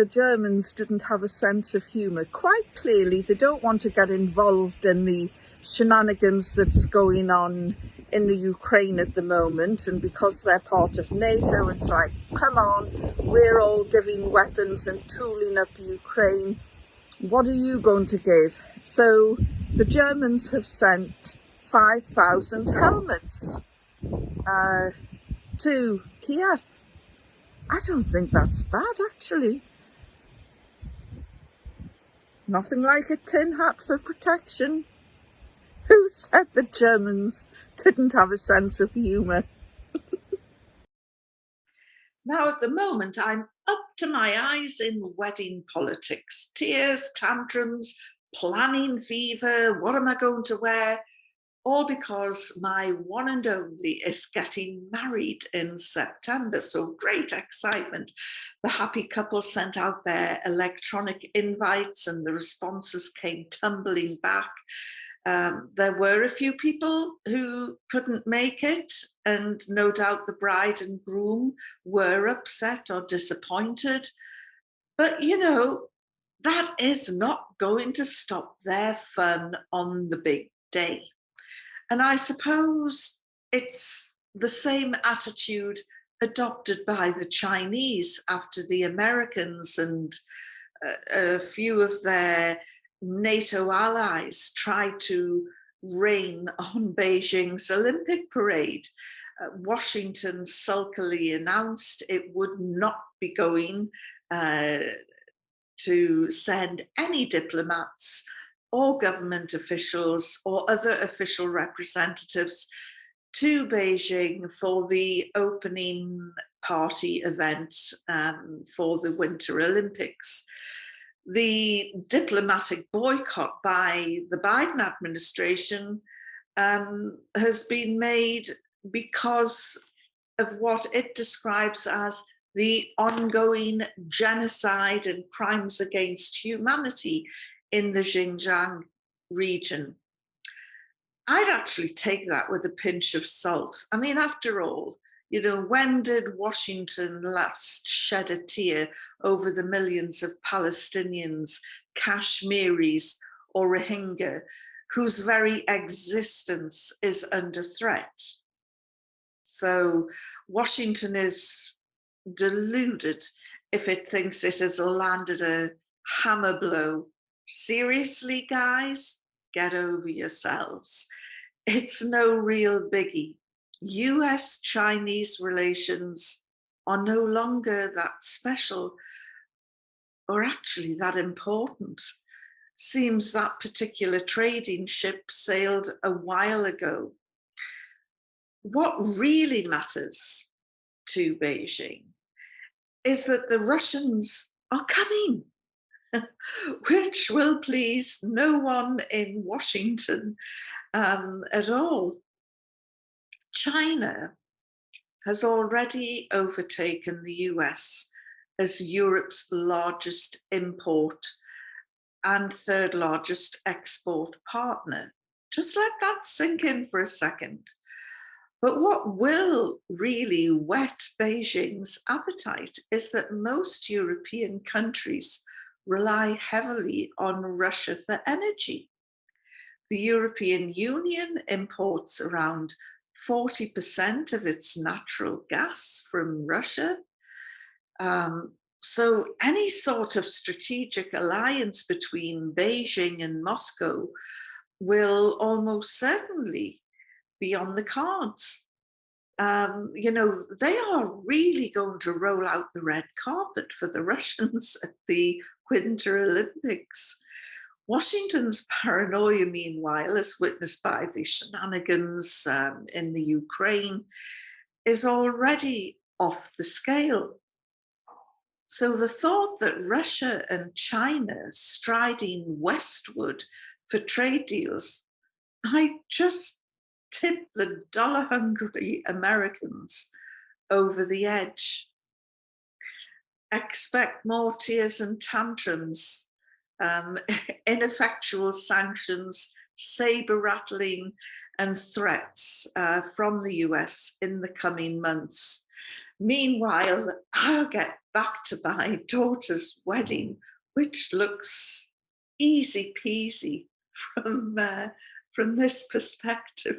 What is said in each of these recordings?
the Germans didn't have a sense of humour. Quite clearly, they don't want to get involved in the shenanigans that's going on in the Ukraine at the moment, and because they're part of NATO, it's like, come on, we're all giving weapons and tooling up Ukraine. What are you going to give? So the Germans have sent 5,000 helmets to Kiev. I don't think that's bad, actually. Nothing like a tin hat for protection. Who said the Germans didn't have a sense of humour? Now, at the moment, I'm up to my eyes in wedding politics. Tears, tantrums, planning fever, what am I going to wear? All because my one and only is getting married in September. So great excitement. The happy couple sent out their electronic invites and the responses came tumbling back. There were a few people who couldn't make it, and no doubt the bride and groom were upset or disappointed. But, you know, that is not going to stop their fun on the big day. And I suppose it's the same attitude adopted by the Chinese after the Americans and a few of their NATO allies tried to rain on Beijing's Olympic parade. Washington sulkily announced it would not be going to send any diplomats or government officials or other official representatives to Beijing for the opening party event for the Winter Olympics. The diplomatic boycott by the Biden administration has been made because of what it describes as the ongoing genocide and crimes against humanity in the Xinjiang region. I'd actually take that with a pinch of salt. I mean, after all, you know, when did Washington last shed a tear over the millions of Palestinians, Kashmiris, or Rohingya, whose very existence is under threat? So Washington is deluded if it thinks it has landed a hammer blow. Seriously, guys, get over yourselves. It's no real biggie. US-Chinese relations are no longer that special, or actually that important. Seems that particular trading ship sailed a while ago. What really matters to Beijing is that the Russians are coming, which will please no one in Washington at all. China has already overtaken the US as Europe's largest import and third largest export partner. Just let that sink in for a second. But what will really whet Beijing's appetite is that most European countries rely heavily on Russia for energy. The European Union imports around 40% of its natural gas from Russia. So any sort of strategic alliance between Beijing and Moscow will almost certainly be on the cards. You know, they are really going to roll out the red carpet for the Russians at the Winter Olympics. Washington's paranoia, meanwhile, as witnessed by the shenanigans in the Ukraine, is already off the scale. So the thought that Russia and China striding westward for trade deals might just tip the dollar-hungry Americans over the edge. Expect more tears and tantrums, ineffectual sanctions, saber-rattling and threats from the US in the coming months. Meanwhile, I'll get back to my daughter's wedding, which looks easy peasy from this perspective.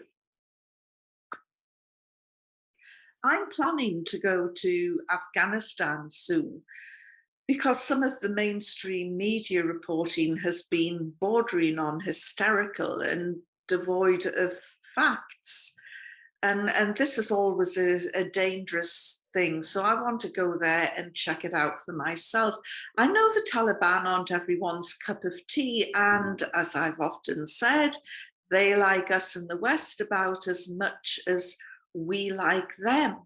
I'm planning to go to Afghanistan soon because some of the mainstream media reporting has been bordering on hysterical and devoid of facts. And this is always a dangerous thing. So I want to go there and check it out for myself. I know the Taliban aren't everyone's cup of tea. And as I've often said, they like us in the West about as much as we like them.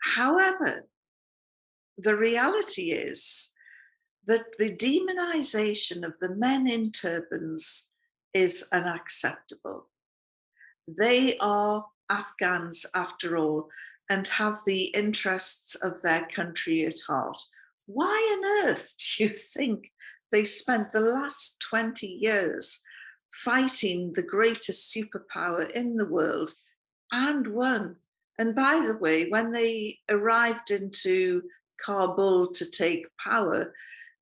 However, the reality is that the demonization of the men in turbans is unacceptable. They are Afghans after all and have the interests of their country at heart. Why on earth do you think they spent the last 20 years fighting the greatest superpower in the world and won? And by the way, when they arrived into Kabul to take power,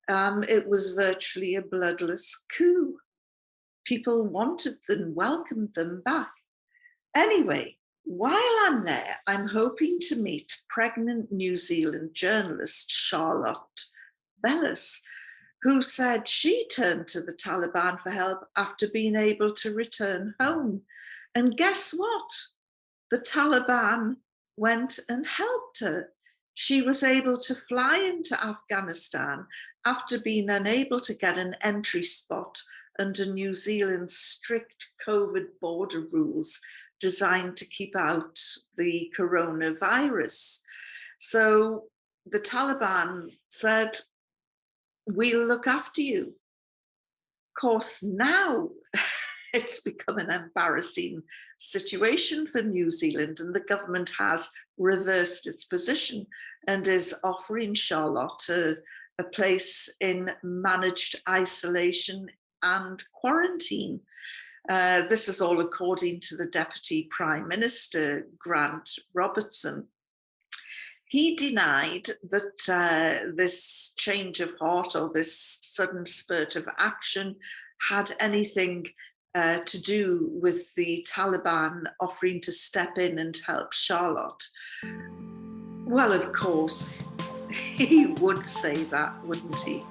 it was virtually a bloodless coup. People wanted them, welcomed them back. Anyway, while I'm there, I'm hoping to meet pregnant New Zealand journalist Charlotte Bellis, who said she turned to the Taliban for help after being able to return home. And guess what? The Taliban went and helped her. She was able to fly into Afghanistan after being unable to get an entry spot under New Zealand's strict COVID border rules designed to keep out the coronavirus. So the Taliban said, we'll look after you. Of course, now it's become an embarrassing situation for New Zealand, and the government has reversed its position and is offering Charlotte a place in managed isolation and quarantine. This is all according to the Deputy Prime Minister, Grant Robertson. He denied that this change of heart or this sudden spurt of action had anything to do with the Taliban offering to step in and help Charlotte. Well, of course, he would say that, wouldn't he?